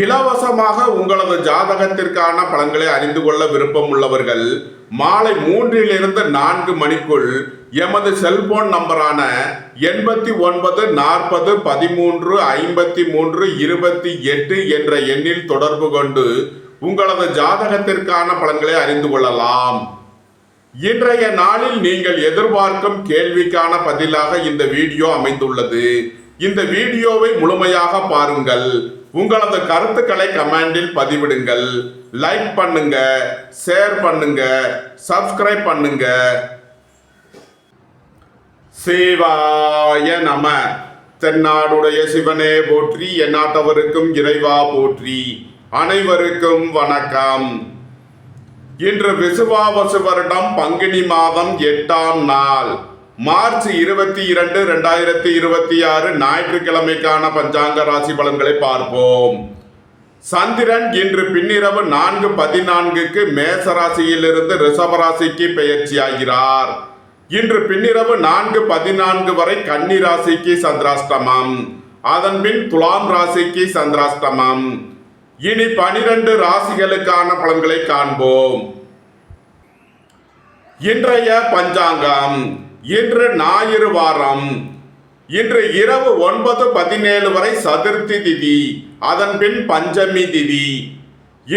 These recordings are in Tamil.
இலவசமாக உங்களது ஜாதகத்திற்கான பலன்களை அறிந்து கொள்ள விருப்பம் உள்ளவர்கள் மாலை 3 to 4 மணிக்குள் எமது செல்போன் நம்பரான 89 40 13 53 28 என்ற எண்ணில் தொடர்பு கொண்டு உங்களது ஜாதகத்திற்கான பலன்களை அறிந்து கொள்ளலாம். இன்றைய நாளில் நீங்கள் எதிர்பார்க்கும் கேள்விக்கான பதிலாக இந்த வீடியோ அமைந்துள்ளது. இந்த வீடியோவை முழுமையாக பாருங்கள். உங்களது கருத்துக்களை கமெண்டில் பதிவிடுங்கள். லைக் பண்ணுங்க, ஷேர் பண்ணுங்க, சப்ஸ்கிரைப் பண்ணுங்க. சிவாய நம. தென்னாடுடைய சிவனே போற்றி, எந்நாட்டவருக்கும் இறைவா போற்றி. அனைவருக்கும் வணக்கம். இன்று விசுவாவசு வருடம் பங்குனி மாதம் 8ஆம் நாள், மார்ச் 22, 2026 ஞாயிற்றுக்கிழமைக்கான பஞ்சாங்க ராசி பலன்களை பார்ப்போம். சந்திரன் இன்று பின்னிரவு 4:14 மேச ராசியிலிருந்து ரிஷப ராசிக்கு பெயர்ச்சியாகிறார். இன்று பின்னிரவு 4:14 வரை கன்னி ராசிக்கு சந்திராஷ்டமம், அதன் பின் துலாம் ராசிக்கு சந்திராஷ்டமம். இனி 12 ராசிகளுக்கான பலன்களை காண்போம். இன்றைய பஞ்சாங்கம். இன்று ஞாயிறு வாரம். இன்று இரவு 9:17 வரை சதுர்த்தி திதி, அதன் பின் பஞ்சமி திதி.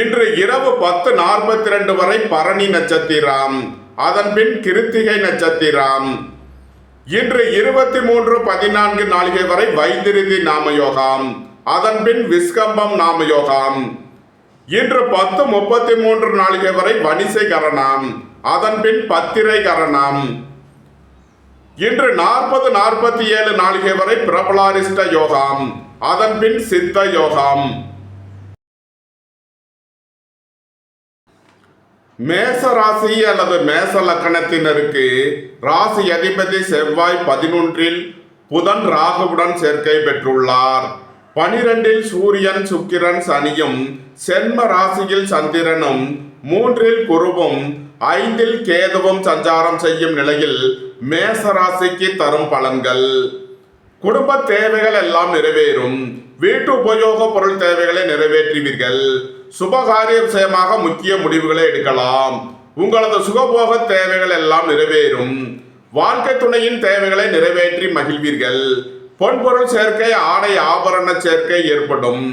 இன்று இரவு 10:42 வரை பரணி நட்சத்திரம், அதன் பின் கிருத்திகை நட்சத்திரம். இன்று 23:14 நாளிகை வரை வைத்திருதி நாமயோகம், அதன் பின் விஸ்கம்பம் நாமயோகம். இன்று 10:33 நாளிகை வரை வணிசை கரணம், அதன் பின் பத்திரை கரணம். இன்று 40:47 நாளிகை வரை பிரபலாரிஷ்ட யோகம், அதன் பின் சித்த யோகம். மேச ராசி அல்லது மேச லக்கணத்தினருக்கு ராசி அதிபதி செவ்வாய் 11இல், புதன் ராகுவுடன் சேர்க்கை பெற்றுள்ளார். 12இல் சூரியன் சுக்கிரன் சனியும், சென்ம ராசியில் சந்திரனும், 3இல் குருவும், 5இல் கேதுவும் சஞ்சாரம் செய்யும் நிலையில் மேச ராசிக்கு தரும் பலன்கள். குடும்ப தேவைகள் எல்லாம் நிறைவேறும். வீட்டு உபயோக பொருள் தேவைகளை நிறைவேற்றுவீர்கள். சுபகாரிய விஷயமாக முக்கிய முடிவுகளை எடுக்கலாம். உங்களது சுகபோக தேவைகள் எல்லாம் நிறைவேறும். வாழ்க்கை துணையின் தேவைகளை நிறைவேற்றி மகிழ்வீர்கள். பொன்பொருள் சேர்க்கை, ஆடை ஆபரண சேர்க்கை ஏற்படும்.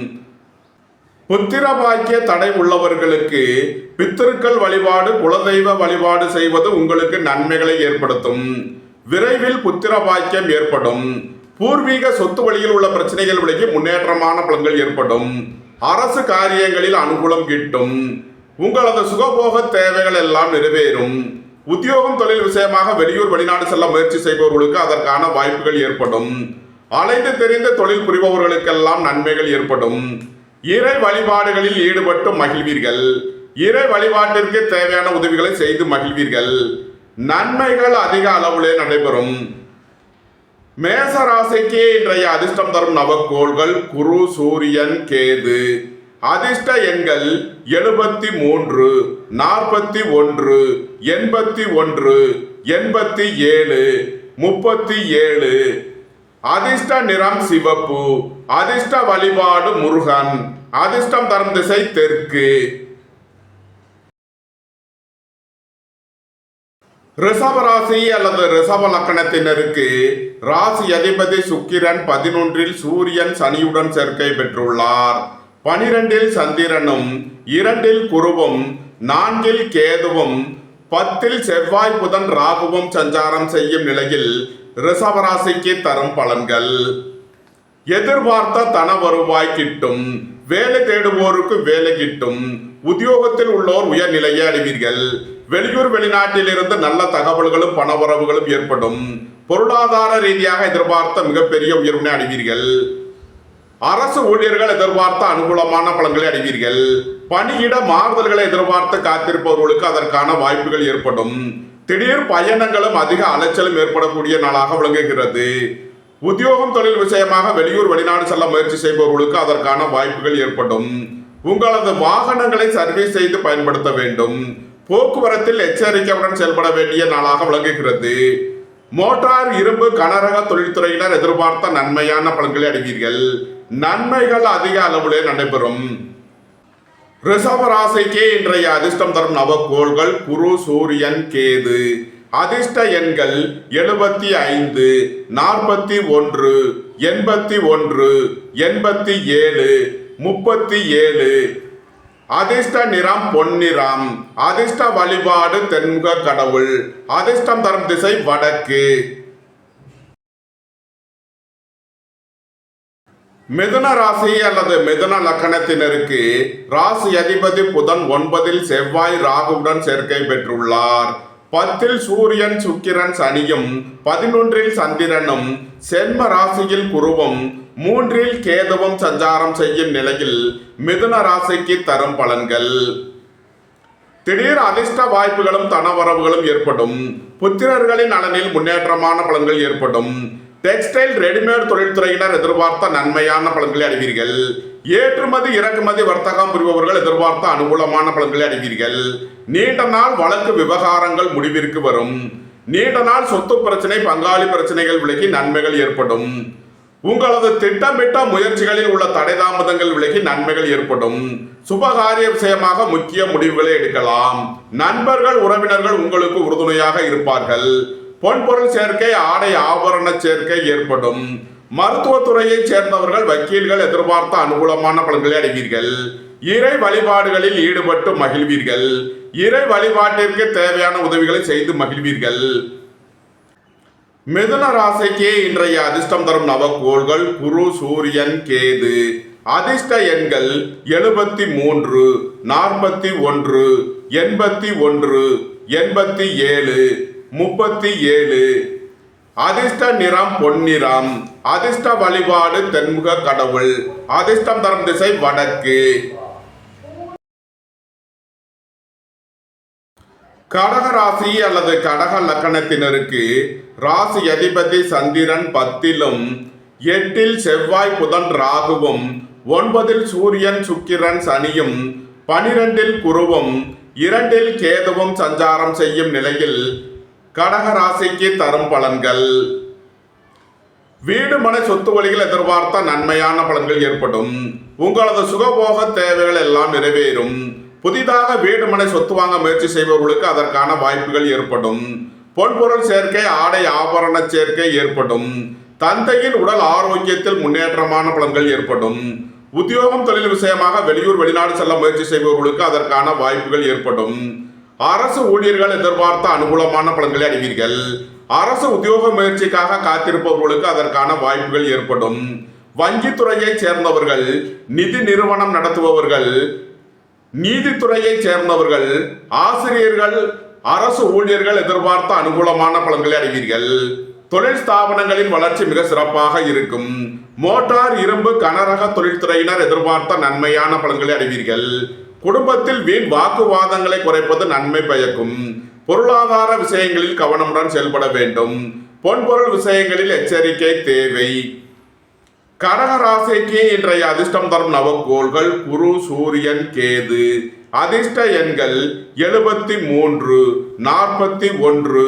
புத்திர பாக்கிய தடை உள்ளவர்களுக்கு பித்திருக்கள் வழிபாடு, குலதெய்வ வழிபாடு செய்வது உங்களுக்கு நன்மைகளை ஏற்படுத்தும். விரைவில் புத்திர பாக்கியம் ஏற்படும். பூர்வீக சொத்து வழியில் உள்ள பிரச்சனைகள் விலகி முன்னேற்றமான பலன்கள் ஏற்படும். அரசு காரியங்களில் அனுகூலம் கிட்டும். உங்களது சுகபோக தேவைகள் எல்லாம் நிறைவேறும். உத்தியோகம் தொழில் விஷயமாக வெளியூர் வெளிநாடு செல்ல முயற்சி செய்பவர்களுக்கு அதற்கான வாய்ப்புகள் ஏற்படும். அலைந்து தெரிந்த தொழில் புரிபவர்களுக்கெல்லாம் நன்மைகள் ஏற்படும். இறை வழிபாடுகளில் ஈடுபட்டு மகிழ்வீர்கள். இறை வழிபாட்டிற்கு தேவையான உதவிகளை செய்து மகிழ்வீர்கள். நன்மைகள் அதிக அளவிலே நடைபெறும். மேச ராசிக்கு இன்றைய அதிர்ஷ்டம் தரும் நவக்கோள்கள் குரு, சூரியன், கேது. அதிர்ஷ்ட எண்கள் 73, 41, 81, 87, 37. அதிர்ஷ்ட நிறம் சிவப்பு. அதிர்ஷ்ட வழிபாடு முருகன். அதிர்ஷ்டம் தரும் திசை தெற்கு. ரிஷப ராசி அல்லது ரிஷப லக்கணத்தினருக்கு ராசி அதிபதி சுக்கிரன் 11இல், சூரியன் சனியுடன் சேர்க்கை பெற்றுள்ளார். 12இல் சந்திரனும், 2இல் குருவும், 4இல் கேதுவும், 10இல் செவ்வாய் புதன் ராகுவும் சஞ்சாரம் செய்யும் நிலையில் ரிஷபராசிக்கு தரும் பலன்கள். எதிர்பார்த்த தன வருவாய் கிட்டும். வேலை தேடுவோருக்கு வேலை கிட்டும். உத்தியோகத்தில் உள்ளோர் உயர்நிலையை அடைவீர்கள். வெளியூர் வெளிநாட்டில் இருந்து நல்ல தகவல்களும் பணவரவுகளும் ஏற்படும். பொருளாதார ரீதியாக எதிர்பார்த்த மிகப்பெரிய உயர்வினை அடைவீர்கள். அரசு ஊழியர்கள் எதிர்பார்த்த அனுகூலமான பலன்களை அடைவீர்கள். பணியிட மாறுதல்களை எதிர்பார்த்து காத்திருப்பவர்களுக்கு அதற்கான வாய்ப்புகள் ஏற்படும். திடீர் பயணங்களும் அதிக அலைச்சலும் ஏற்படக்கூடிய நாளாக விளங்குகிறது. உத்தியோகம் தொழில் விஷயமாக வெளியூர் வெளிநாடு செல்ல முயற்சி செய்பவர்களுக்கு அதற்கான வாய்ப்புகள் ஏற்படும். உங்களது வாகனங்களை சர்வீஸ் செய்து பயன்படுத்த வேண்டும். போக்குவரத்தில் எச்சரிக்கையுடன் செயல்பட வேண்டிய நாளாக விளங்குகிறது. மோட்டார், இரும்பு, கனரக தொழில்துறையினர் எதிர்பார்த்த நன்மையான பலன்களை அடைவீர்கள். நன்மைகள் அதிக அளவிலே நடைபெறும். ரிஷப ராசிக்கு இன்றைய அதிர்ஷ்டம் தரும் நவக்கோள்கள் குரு, சூரியன், கேது. அதிர்ஷ்ட எண்கள் 75, 41, 81, 87, 37. அதிர்ஷ்ட நிறம் பொன்னிறம். அதிர்ஷ்ட வழிபாடு தென்முக கடவுள். அதிர்ஷ்டம் தரும் திசை வடக்கு. மிதுன ராசி அல்லது மிதுன லக்கணத்தினருக்கு ராசி அதிபதி புதன் 9, செவ்வாய் ராகுவுடன் சேர்க்கை பெற்றுள்ளார். 10 சூரியன், சுக்கிரன், சனியும் 11 சந்திரனும் சென்ம ராசியில் குருவும் 3 கேதுவும் சஞ்சாரம் செய்யும் நிலையில் மிதுன ராசிக்கு தரும் பலன்கள். திடீர் அதிர்ஷ்ட வாய்ப்புகளும் தனவரவுகளும் ஏற்படும். புத்திரர்களின் நலனில் முன்னேற்றமான பலன்கள் ஏற்படும். டெக்ஸ்டைல் ரெடிமேட் தொழில்துறையினர் எதிர்பார்த்த நன்மையான பலன்களை அடைவீர்கள். ஏற்றுமதி இறக்குமதி வர்த்தகம் புரிபவர்கள் எதிர்பார்த்த அனுகூலமான பலன்களை அடைவீர்கள். நீண்ட நாள் வழக்கு விவகாரங்கள் முடிவிற்கு வரும். நீண்ட நாள் சொத்து பிரச்சனை, பங்காளி பிரச்சனைகள் விலகி நன்மைகள் ஏற்படும். உங்களது திட்டமிட்ட முயற்சிகளில் உள்ள தடை தாமதங்கள் விலகி நன்மைகள் ஏற்படும். சுபகாரிய விஷயமாக முக்கிய முடிவுகளை எடுக்கலாம். நண்பர்கள், உறவினர்கள் உங்களுக்கு உறுதுணையாக இருப்பார்கள். பொன்பொருள் சேர்க்கை, ஆடை ஆபரண சேர்க்கை ஏற்படும். மருத்துவத்துறையை சேர்ந்தவர்கள், வக்கீல்கள் எதிர்பார்த்த அனுகூலமான பலன்களை அடைவீர்கள். இறை வழிபாடுகளில் ஈடுபட்டு மகிழ்வீர்கள். இறை வழிபாட்டிற்கு தேவையான உதவிகளை செய்து மகிழ்வீர்கள். மிதுன ராசிக்கு இன்றைய அதிர்ஷ்டம் தரும் நவக்கோள்கள் குரு, சூரியன், கேது. அதிர்ஷ்ட எண்கள் 73, 41, 81, 87, 37. அதிர்ஷ்ட நிறம் பொன்னிறம். அதிர்ஷ்ட வழிபாடு தென்முக கடவுள். அதிர்ஷ்டம் தரும் திசை வடக்கு. கடக ராசி அல்லது கடக லக்கணத்தினருக்கு ராசி அதிபதி சந்திரன் 10லும் 8 செவ்வாய் புதன் ராகுவும் 9 சூரியன் சுக்கிரன் சனியும் 12 குருவும் 2 கேதுவும் சஞ்சாரம் செய்யும் நிலையில் கடக ராசிக்கு தரும் பலன்கள். வீடு மனை சொத்து வழிகள் எதிர்பார்த்த நன்மையான பலன்கள் ஏற்படும். உங்களது சுகபோக தேவைகள் எல்லாம் நிறைவேறும். புதிதாக வீடு மனை சொத்து வாங்க முயற்சி செய்பவர்களுக்கு அதற்கான வாய்ப்புகள் ஏற்படும். பொன்பொருள் சேர்க்கை, ஆடை ஆபரண சேர்க்கை ஏற்படும். தந்தையின் உடல் ஆரோக்கியத்தில் முன்னேற்றமான பலன்கள் ஏற்படும். உத்தியோகம் தொழில் விஷயமாக வெளியூர் வெளிநாடு செல்ல முயற்சி செய்பவர்களுக்கு அதற்கான வாய்ப்புகள் ஏற்படும். அரசு ஊழியர்கள் எதிர்பார்த்த அனுகூலமான பலன்களை அடைவீர்கள். அரசு உத்தியோக முயற்சிக்காக காத்திருப்பவர்களுக்கு அதற்கான வாய்ப்புகள் ஏற்படும். வங்கித்துறையை சேர்ந்தவர்கள், நிதி நிறுவனம் நடத்துபவர்கள், நீதித்துறையை சேர்ந்தவர்கள், ஆசிரியர்கள், அரசு ஊழியர்கள் எதிர்பார்த்த அனுகூலமான பலன்களை அடைவீர்கள். தொழில் ஸ்தாபனங்களின் வளர்ச்சி மிக சிறப்பாக இருக்கும். மோட்டார், இரும்பு, கனரக தொழில்துறையினர் எதிர்பார்த்த நன்மையான பலன்களை அடைவீர்கள். குடும்பத்தில் வீண் வாக்குவாதங்களை குறைப்பது நன்மை பயக்கும். பொருளாதார விஷயங்களில் கவனமுடன் செயல்பட வேண்டும். பொன்பொருள் விஷயங்களில் எச்சரிக்கை தேவை. கடக ராசிக்கு இன்றைய அதிர்ஷ்டம் தரும் நவக்கோள்கள் குரு, சூரியன், கேது. அதிர்ஷ்ட எண்கள் 73, 41,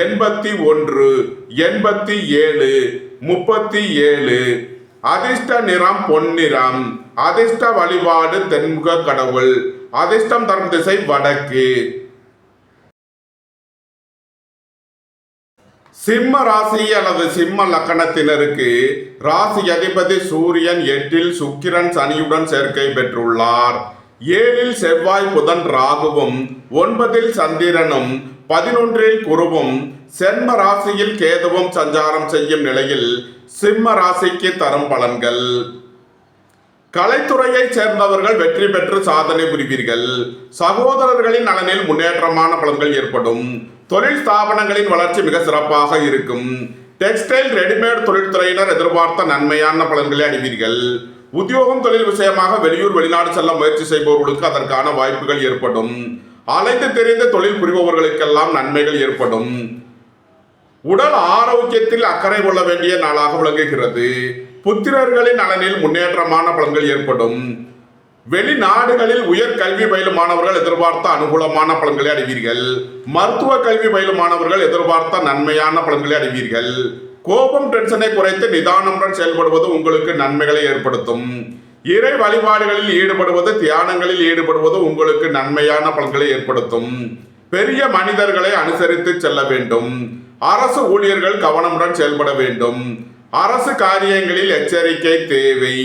81, 87, 37. அதிர்ஷ்ட நிறம் பொன்னிறம். அதிர்ஷ்ட வழிபாடு தென்முக கடவுள். அதிர்ஷ்டம் தரும் திசை வடக்கு. சிம்ம ராசி அல்லது சிம்ம லக்கணத்தினருக்கு ராசி அதிபதி சூரியன் 8 சுக்கிரன் சனியுடன் சேர்க்கை பெற்றுள்ளார். 7 செவ்வாய் புதன் ராகுவும் 9 சந்திரனும் 11 குருவும் சென்ம ராசியில் கேதுவும் சஞ்சாரம் செய்யும் நிலையில் சிம்ம ராசிக்கு தரும் பலன்கள். கலைத்துறையை சேர்ந்தவர்கள் வெற்றி பெற்று சாதனை புரிவீர்கள். சகோதரர்களின் நலனில் முன்னேற்றமான பலன்கள் ஏற்படும். தொழில் ஸ்தாபனங்களின் வளர்ச்சி மிக சிறப்பாக இருக்கும். டெக்ஸ்டைல் ரெடிமேட் தொழில்துறையினர் எதிர்பார்த்த நன்மையான பலன்களை அடைவீர்கள். உத்தியோகம் தொழில் விஷயமாக வெளியூர் வெளிநாடு செல்ல முயற்சி செய்பவர்களுக்கு அதற்கான வாய்ப்புகள் ஏற்படும். அலைந்து தெரிந்த தொழில் புரிபவர்களுக்கெல்லாம் நன்மைகள் ஏற்படும். உடல் ஆரோக்கியத்தில் அக்கறை கொள்ள வேண்டிய நாளாக விளங்குகிறது. புத்திரர்களின் நலனில் முன்னேற்றமான பலன்கள் ஏற்படும். வெளிநாடுகளில் உயர் கல்வி பயிலும் மாணவர்கள் எதிர்பார்த்த அனுகூலமான பலன்களை அடைவீர்கள். மருத்துவ கல்வி பயிலும் மாணவர்கள் எதிர்பார்த்த நன்மையான பலன்களை அடைவீர்கள். கோபம் டென்ஷனை குறைத்து நிதானமுடன் செயல்படுவது உங்களுக்கு நன்மைகளை ஏற்படுத்தும். இறை வழிபாடுகளில் ஈடுபடுவது, தியானங்களில் ஈடுபடுவது உங்களுக்கு நன்மையான பலன்களை ஏற்படுத்தும். பெரிய மனிதர்களை அனுசரித்து செல்ல வேண்டும். அரசு ஊழியர்கள் கவனமுடன் செயல்பட வேண்டும். அரசு காரியங்களில் எச்சரிக்கை தேவை.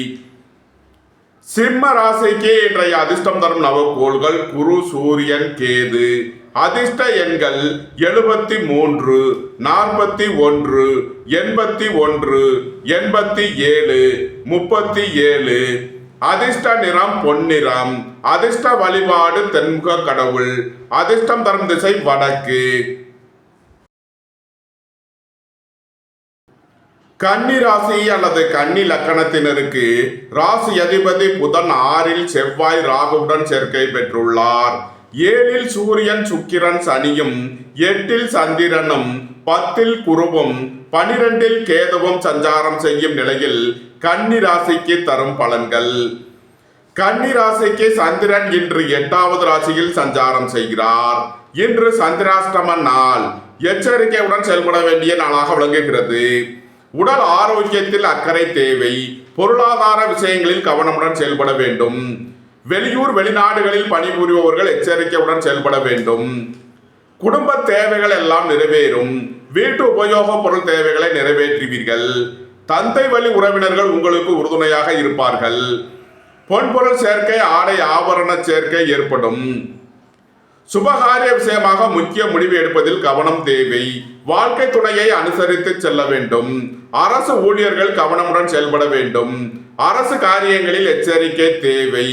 சிம்ம ராசிக்கு இன்றைய அதிர்ஷ்டம் தரும் நவக்கோள்கள் குரு, சூரியன், கேது. அதிர்ஷ்ட எண்கள் 73, 41, 81, 87, 37. அதிர்ஷ்ட நிறம் பொன்னிறம். அதிர்ஷ்ட வழிபாடு தென்முக கடவுள். அதிர்ஷ்டம் தரும் திசை வடக்கு. கன்னி ராசி அல்லது கன்னி லக்கணத்தினருக்கு ராசி அதிபதி புதன் 6இல் செவ்வாய் ராகுவுடன் சேர்க்கை பெற்றுள்ளார். 7இல் சூரியன், சுக்கிரன், சனியும், 8இல் சந்திரனும், 10இல் குருவும், 12இல் கேதுவும் சஞ்சாரம் செய்யும் நிலையில் கன்னி ராசிக்கு தரும் பலன்கள். கன்னி ராசிக்கு சந்திரன் இன்று 8வது ராசியில் சஞ்சாரம் செய்கிறார். இன்று சந்திராஷ்டம நாள். எச்சரிக்கையுடன் செயல்பட வேண்டிய நாளாக விளங்குகிறது. உடல் ஆரோக்கியத்தில் அக்கறை தேவை. பொருளாதார விஷயங்களில் கவனமுடன் செயல்பட வேண்டும். வெளியூர் வெளிநாடுகளில் பணிபுரிபவர்கள் எச்சரிக்கையுடன் செயல்பட வேண்டும். குடும்ப தேவைகள் எல்லாம் நிறைவேறும். வீட்டு உபயோக பொருள் தேவைகளை நிறைவேற்றுவீர்கள். தந்தை வழி உறவினர்கள் உங்களுக்கு உறுதுணையாக இருப்பார்கள். பொன்பொருள் சேர்க்கை, ஆடை ஆபரண சேர்க்கை ஏற்படும். சுபகாரிய விஷயமாக முக்கிய முடிவு எடுப்பதில் கவனம் தேவை. வாழ்க்கை துணையை அனுசரித்து செல்ல வேண்டும். அரசு ஊழியர்கள் கவனமுடன் செயல்பட வேண்டும். அரசு காரியங்களில் எச்சரிக்கை தேவை.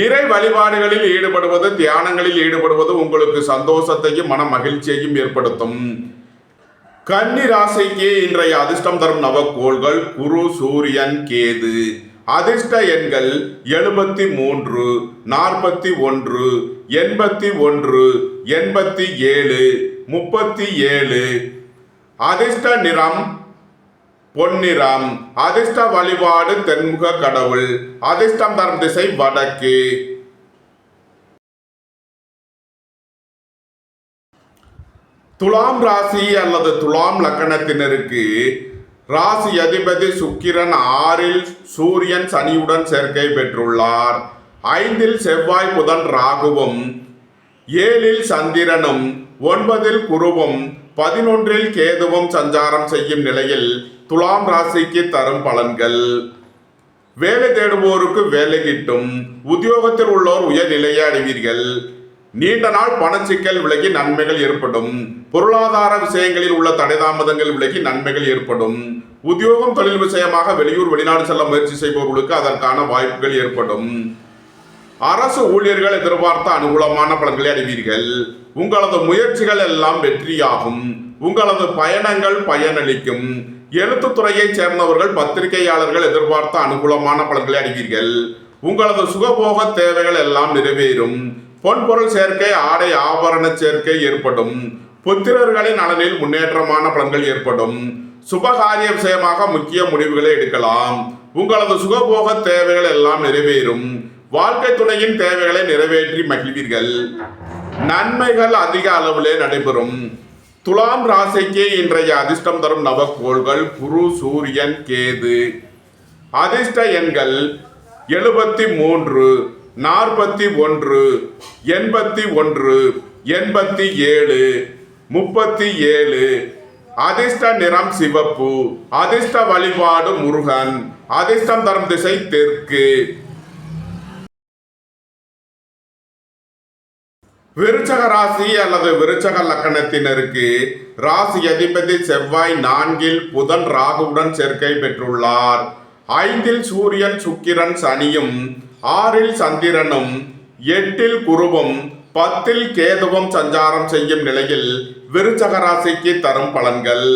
இறை வழிபாடுகளில் ஈடுபடுவது, தியானங்களில் ஈடுபடுவது உங்களுக்கு சந்தோஷத்தையும் மன மகிழ்ச்சியையும் ஏற்படுத்தும். கன்னி ராசிக்கு இன்றைய அதிர்ஷ்டம் தரும் நவக்கோள்கள் குரு, சூரியன், கேது. அதிர்ஷ்ட எண்கள் 73, 41, 81, 87, 37. அதிர்ஷ்ட நிறம் பொன்னிறம். அதிர்ஷ்ட வழிபாடு தென்முக கடவுள். அதிர்ஷ்டம் தரும் திசை வடக்கு. துலாம் ராசி அல்லது துலாம் லக்கணத்தினருக்கு ராசி அதிபதி சுக்கிரன் 6இல் சூரியன், சனியுடன் சேர்க்கை பெற்றுள்ளார். 5இல் செவ்வாய், புதன், ராகுவும், 7இல் சந்திரனும், 9இல் குருவும், 11இல் கேதுவும் சஞ்சாரம் செய்யும் நிலையில் துலாம் ராசிக்கு தரும் பலன்கள். வேலை தேடுவோருக்கு வேலை கிட்டும். உத்தியோகத்தில் உள்ளோர் உயர்நிலையை அடைவீர்கள். நீண்ட நாள் பணச்சிக்கல் விலகி நன்மைகள் ஏற்படும். பொருளாதார விஷயங்களில் உள்ள தடைதாமதங்கள் விலகி நன்மைகள் ஏற்படும். உத்தியோகம், தொழில் விஷயமாக வெளியூர் வெளிநாடு செல்ல முயற்சி செய்பவர்களுக்கு அதற்கான வாய்ப்புகள் ஏற்படும். அரசு ஊழியர்கள் எதிர்பார்த்த அனுகூலமான பலன்களை அடைவீர்கள். உங்களது முயற்சிகள் எல்லாம் வெற்றியாகும். உங்களது பயணங்கள் பயனளிக்கும். எழுத்துத்துறையை சேர்ந்தவர்கள், பத்திரிகையாளர்கள் எதிர்பார்த்த அனுகூலமான பலன்களை அடைவீர்கள். உங்களது சுகபோக தேவைகள் எல்லாம் நிறைவேறும். பொன்பொருள் சேர்க்கை, ஆடை ஆபரண சேர்க்கை ஏற்படும். புத்திரர்களின் நலனில் முன்னேற்றமான பலன்கள் ஏற்படும். சுபகாரிய விஷயமாக முக்கிய முடிவுகளை எடுக்கலாம். உங்களது சுகபோக தேவைகள் எல்லாம் நிறைவேறும். வாழ்க்கை துணையின் தேவைகளை நிறைவேற்றி மகிழ்வீர்கள். நன்மைகள் அதிக அளவிலே நடைபெறும். துலாம் ராசிக்கு இன்றைய அதிர்ஷ்டம் தரும் நவக்கோள்கள் குரு, சூரியன், கேது. அதிர்ஷ்ட எண்கள் 73, 41, 81, 87, 37. அதிர்ஷ்ட நிறம் சிவப்பு. அதிர்ஷ்ட வழிபாடு முருகன். அதிர்ஷ்டம் தரும் திசை தெற்கு. விருச்சக ராசி அல்லது விருச்சக லக்கணத்தினருக்கு ராசி அதிபதி செவ்வாய் 4இல் புதன் ராகுவுடன் சேர்க்கை பெற்றுள்ளார். 5இல் சூரியன், சுக்கிரன், சனியும், 6இல் சந்திரனும், 8இல் குருவும், 10இல் கேதுவும் சஞ்சாரம் செய்யும் நிலையில் விருச்சக ராசிக்கு தரும் பலன்கள்.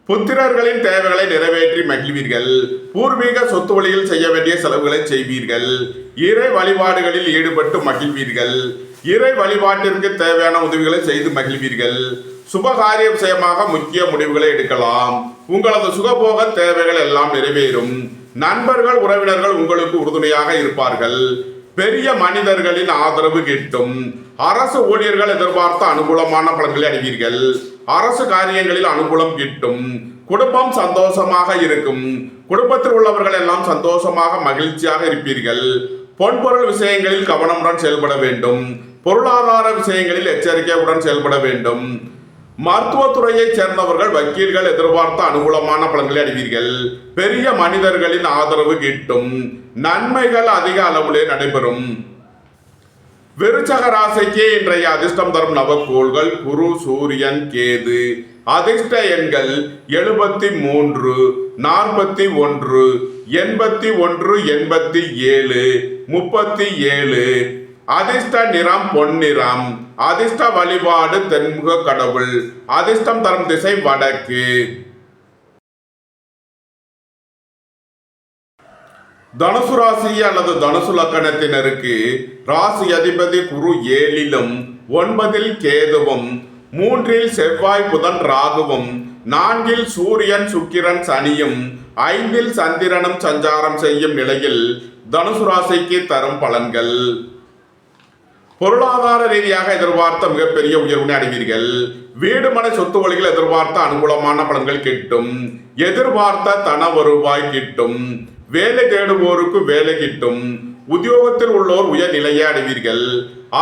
புத்திரர்களின் தேவைகளை நிறைவேற்றி மகிழ்வீர்கள். பூர்வீக சொத்து வழியில் செய்ய வேண்டிய செலவுகளை செய்வீர்கள். இறை வழிபாடுகளில் ஈடுபட்டு மகிழ்வீர்கள். இறை வழிபாட்டிற்கு தேவையான உதவிகளை செய்து மகிழ்வீர்கள். சுபகாரிய விஷயமாக முக்கிய முடிவுகளை எடுக்கலாம். உங்களது சுகபோக தேவைகள் எல்லாம் நிறைவேறும். நண்பர்கள், உறவினர்கள் உங்களுக்கு உறுதுணையாக இருப்பார்கள். பெரிய மனிதர்களின் ஆதரவு கிட்டும். அரசு ஊழியர்கள் எதிர்பார்த்த அனுகூலமான பலன்களை அடைவீர்கள். அரசு காரியங்களில் அனுகூலம் கிட்டும். குடும்பம் சந்தோஷமாக இருக்கும். குடும்பத்தில் உள்ளவர்கள் எல்லாம் சந்தோஷமாக மகிழ்ச்சியாக இருப்பீர்கள். பொன்பொருள் விஷயங்களில் கவனமுடன் செயல்பட வேண்டும். பொருளாதார விஷயங்களில் எச்சரிக்கையுடன் செயல்பட வேண்டும். மருத்துவத்துறையைச் சேர்ந்தவர்கள் வக்கீல்கள் எதிர்பார்த்த அனுகூலமான பலன்களை அடைவீர்கள். பெரிய மனிதர்களின் ஆதரவு கிட்டும். நன்மைகள் அதிக அளவிலே நடைபெறும். விருச்சக ராசிக்கு இன்றைய அதிர்ஷ்டம் தரும் நவக்கோள்கள் குரு, சூரியன், கேது. அதிர்ஷ்ட எண்கள் 73, 41, 81, 87, 37. அதிர்ஷ்ட நிறம் பொன்னிறம். அதிர்ஷ்ட வழிபாடு தென்முக கடவுள். அதிர்ஷ்டம் தரும் திசை வடக்கு. தனுசு ராசி அல்லது தனுசு லக்கணத்தினருக்கு ராசி அதிபதி குரு 7லும் 9ல் கேதுவும் 3ல் செவ்வாய் புதன் ராகுவும் 4ல் சூரியன் சுக்கிரன் சனியும் 5ல் சந்திரனும் சஞ்சாரம் செய்யும் நிலையில் தனுசு ராசிக்கு தரும் பலன்கள். பொருளாதார ரீதியாக எதிர்பார்த்த மிகப்பெரிய உயர்வினை அடைவீர்கள். வீடு மனை சொத்து வழிகள் எதிர்பார்த்த அனுகூலமான பலன்கள் கிட்டும். எதிர்பார்த்த தன வருவாய் கிட்டும். வேலை தேடுவோருக்கு வேலை கிட்டும். உத்தியோகத்தில் உள்ளோர் உயர் நிலையை அடைவீர்கள்.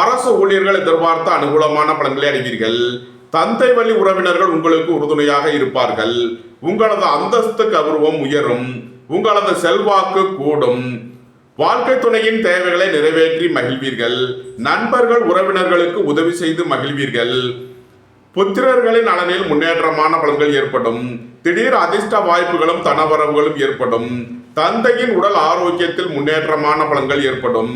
அரசு ஊழியர்கள் எதிர்பார்த்த அனுகூலமான பலன்களை அடைவீர்கள். தந்தை வழி உறவினர்கள் உங்களுக்கு உறுதுணையாக இருப்பார்கள். உங்களது அந்தஸ்து கௌரவம் உயரும். உங்களது செல்வாக்கு கூடும். வாழ்க்கை துணையின் தேவைகளை நிறைவேற்றி மகிழ்வீர்கள். நண்பர்கள் உறவினர்களுக்கு உதவி செய்து மகிழ்வீர்கள். புத்திரர்களின் நலனில் முன்னேற்றமான பலன்கள் ஏற்படும். திடீர் அதிர்ஷ்ட வாய்ப்புகளும் தனவரவுகளும் ஏற்படும். தந்தையின் உடல் ஆரோக்கியத்தில் முன்னேற்றமான பலன்கள் ஏற்படும்.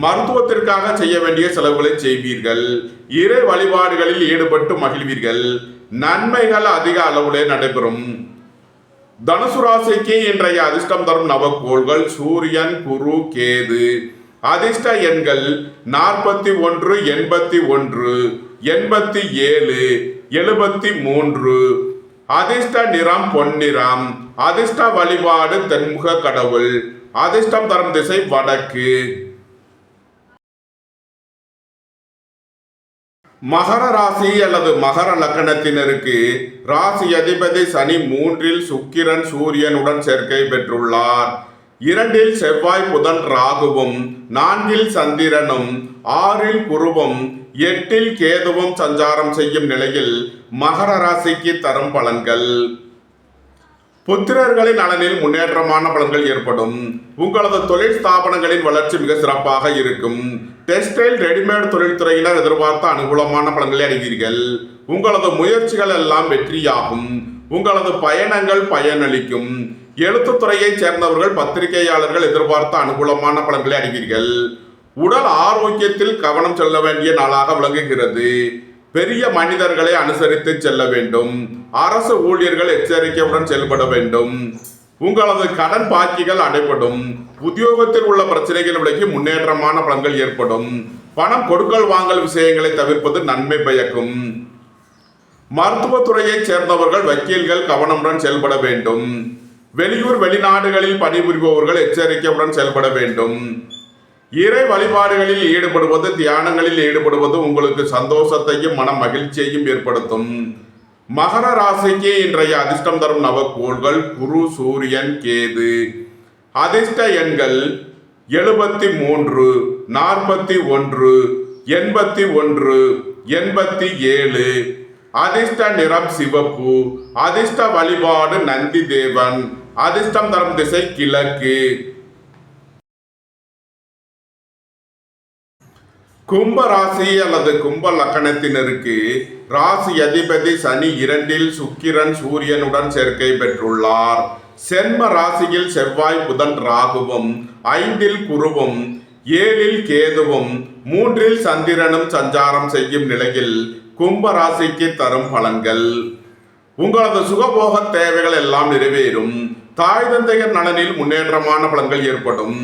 மருத்துவத்திற்காக செய்ய வேண்டிய செலவுகளை செய்வீர்கள். இறை வழிபாடுகளில் ஈடுபட்டு மகிழ்வீர்கள். நன்மைகள் அதிக அளவிலே நடைபெறும். தனுசு ராசிக்கு இன்றைய அதிர்ஷ்டம் தரும் நவக்கோள்கள் சூரியன், குரு, கேது. அதிர்ஷ்ட எண்கள் 41, 81, 87, 73. அதிர்ஷ்ட நிறம் பொன்னிறம். அதிர்ஷ்ட வழிபாடு தென்முக கடவுள். அதிர்ஷ்டம் தரும் திசை வடக்கு. மகர ராசி அல்லது மகர லக்கணத்தினருக்கு ராசி அதிபதி சனி 3ல் சுக்கிரன் சூரியனுடன் சேர்க்கை பெற்றுள்ளார். 2ல் செவ்வாய் புதன் ராகுவும் 4ல் சந்திரனும் 6ல் குருவும் 8ல் கேதுவும் சஞ்சாரம் செய்யும் நிலையில் மகர ராசிக்கு தரும் பலன்கள். புத்திரர்களின் நலனில் முன்னேற்றமான பலன்கள் ஏற்படும். உங்களது தொழில் ஸ்தாபனங்களின் வளர்ச்சி மிக சிறப்பாக இருக்கும். டெக்ஸ்டைல் ரெடிமேட் தொழில்துறையினர் எதிர்பார்த்த அனுகூலமான பலன்களை அடைவீர்கள். உங்களது முயற்சிகள் எல்லாம் வெற்றியாகும். உங்களது பயணங்கள் பயனளிக்கும். எழுத்துத்துறையைச் சேர்ந்தவர்கள் பத்திரிகையாளர்கள் எதிர்பார்த்த அனுகூலமான பலன்களை அடைவீர்கள். உடல் ஆரோக்கியத்தில் கவனம் செல்ல வேண்டிய நாளாக விளங்குகிறது. பெரிய மனிதர்களை அனுசரித்து செல்ல வேண்டும். அரசு ஊழியர்கள் எச்சரிக்கையுடன் செயல்பட வேண்டும். உங்களது கடன் பாக்கிகள் அடைபடும். உத்தியோகத்தில் உள்ள பிரச்சனைகள் விலகி முன்னேற்றமான பலன்கள் ஏற்படும். பணம் கொடுக்கல் வாங்கல் விஷயங்களை தவிர்ப்பது நன்மை பயக்கும். மருத்துவத்துறையைச் சேர்ந்தவர்கள் வக்கீல்கள் கவனமுடன் செயல்பட வேண்டும். வெளியூர் வெளிநாடுகளில் பணிபுரிபவர்கள் எச்சரிக்கையுடன் செயல்பட வேண்டும். இறை வழிபாடுகளில் ஈடுபடுவது, தியானங்களில் ஈடுபடுவது உங்களுக்கு சந்தோஷத்தையும் மன மகிழ்ச்சியையும் ஏற்படுத்தும். மகர ராசிக்கு இன்றைய அதிர்ஷ்டம் தரும் நவக்கோள்கள் குரு, சூரியன், கேது. அதிர்ஷ்ட எண்கள் 73, 41, 81, 87. அதிர்ஷ்ட நிறம் சிவப்பு. அதிர்ஷ்ட வழிபாடு நந்தி தேவன். அதிர்ஷ்டம் தரும் திசை கிழக்கு. கும்ப ராசி அல்லது கும்ப லக்கணத்தினருக்கு ராசி அதிபதி சனி 2ல் சுக்கிரன் சூரியனுடன் சேர்க்கை பெற்றுள்ளார். சென்ம ராசியில் செவ்வாய் புதன் ராகுவும் 5ல் குருவும் 7ல் கேதுவும் 3ல் சந்திரனும் சஞ்சாரம் செய்யும் நிலையில் கும்ப ராசிக்கு தரும் பலன்கள். உங்களது சுகபோக தேவைகள் எல்லாம் நிறைவேறும். தாய் தந்தையர் நலனில் முன்னேற்றமான பலன்கள் ஏற்படும்.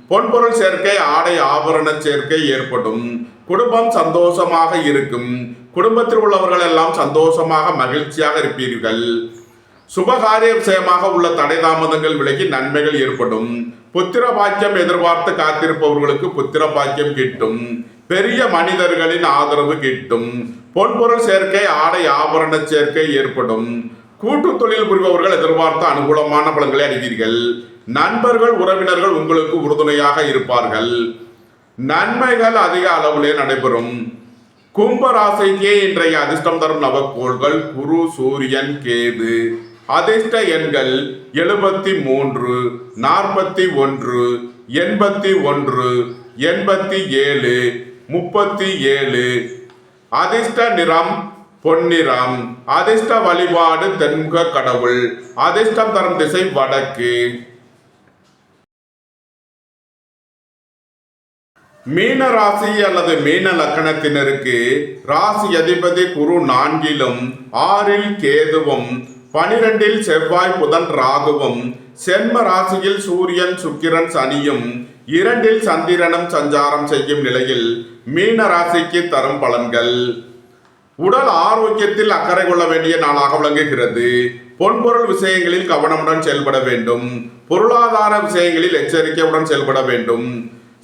பொன்பொருள் சேர்க்கை, ஆடை ஆபரண சேர்க்கை ஏற்படும். குடும்பம் சந்தோஷமாக இருக்கும். குடும்பத்தில் உள்ளவர்கள் எல்லாம் சந்தோஷமாக மகிழ்ச்சியாக இருப்பீர்கள். சுபகாரிய விஷயமாக உள்ள தடை தாமதங்கள் விலகி நன்மைகள் ஏற்படும். புத்திர பாக்கியம் எதிர்பார்த்து காத்திருப்பவர்களுக்கு புத்திர பாக்கியம் கிட்டும். பெரிய மனிதர்களின் ஆதரவு கிட்டும். பொன்பொருள் சேர்க்கை, ஆடை ஆபரண சேர்க்கை ஏற்படும். கூட்டு தொழில் புரிபவர்கள் எதிர்பார்த்த அனுகூலமான பலன்களை அடைவீர்கள். நண்பர்கள் உறவினர்கள் உங்களுக்கு உறுதுணையாக இருப்பார்கள். நன்மைகள் அதிக அளவிலே நடைபெறும். கும்ப ராசிக்கு இன்றைய அதிர்ஷ்டம் தரும் நவக்கோள்கள் குரு, சூரியன், கேது. அதிர்ஷ்ட எண்கள் 73, 41, 81, 87, 37. அதிர்ஷ்ட நிறம் பொன்னிறம். அதிர்ஷ்ட வழிபாடு தென்முக கடவுள். அதிர்ஷ்டம் தரும் திசை வடக்கு. மீன ராசி அல்லது மீன லக்கணத்தினருக்கு ராசி அதிபதி குரு 4லும் 6ல் கேதுவும் 12ல் செவ்வாய் புதன் ராகுவும் சென்ம ராசியில் சூரியன் சுக்கிரன் சனியும் 2ல் சந்திரனும் சஞ்சாரம் செய்யும் நிலையில் மீன ராசிக்கு தரும் பலன்கள். உடல் ஆரோக்கியத்தில் அக்கறை கொள்ள வேண்டிய நாளாக விளங்குகிறது. பொன்பொருள் விஷயங்களில் கவனமுடன் செயல்பட வேண்டும். பொருளாதார விஷயங்களில் எச்சரிக்கையுடன் செயல்பட வேண்டும்.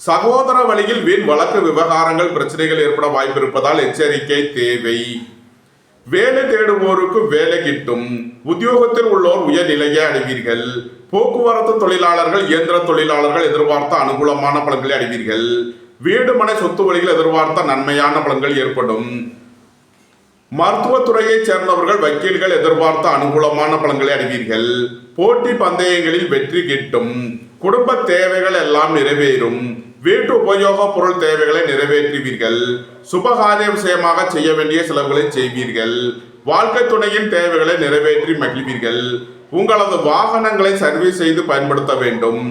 சகோதர வழியில் வீண் வழக்கு விவகாரங்கள் பிரச்சனைகள் ஏற்பட வாய்ப்பு இருப்பதால் எச்சரிக்கை தேவை. வேலை தேடுவோருக்கு வேலை கிட்டும். உத்தியோகத்தில் உள்ளோர் உயர்நிலையை அடைவீர்கள். போக்குவரத்து தொழிலாளர்கள் இயந்திர தொழிலாளர்கள் எதிர்பார்த்த அனுகூலமான பலன்களை அடைவீர்கள். வீடு மனை சொத்து வழியில் எதிர்பார்த்த நன்மையான பலன்கள் ஏற்படும். மருத்துவத்துறையை சேர்ந்தவர்கள் வக்கீல்கள் எதிர்பார்த்த அனுகூலமான பலன்களை அடைவீர்கள். போட்டி பந்தயங்களில் வெற்றி கிட்டும். குடும்ப தேவைகள் எல்லாம் நிறைவேறும். வீட்டு உபயோக பொருள் தேவைகளை நிறைவேற்றுவீர்கள். சுபகாரிய விஷயமாக செய்ய வேண்டிய செலவுகளை செய்வீர்கள். வாழ்க்கை துணையின் தேவைகளை நிறைவேற்றி மகிழ்வீர்கள். உங்களது வாகனங்களை சர்வீஸ் செய்து பயன்படுத்த வேண்டும்.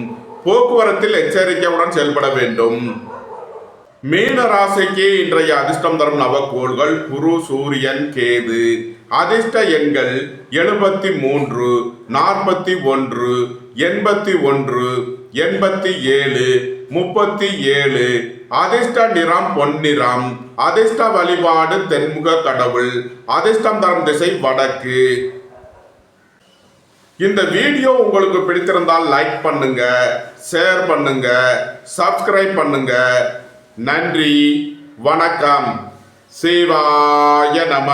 போக்குவரத்தில் எச்சரிக்கையுடன் செயல்பட வேண்டும். மீன ராசிக்கு இன்றைய அதிர்ஷ்டம் தரும் நவக்கோள்கள் குரு, சூரியன், கேது. அதிர்ஷ்ட எண்கள் 73, 41, 81, 87, 37. அதிர்ஷ்ட நிறம் பொன்னிறம். அதிர்ஷ்ட வழிபாடு தென்முக கடவுள். அதிர்ஷ்டம் தரும் திசை வடக்கு. இந்த வீடியோ உங்களுக்கு பிடித்திருந்தால் லைக் பண்ணுங்க, ஷேர் பண்ணுங்க, சப்ஸ்கிரைப் பண்ணுங்க. நன்றி, வணக்கம். சிவாய நம.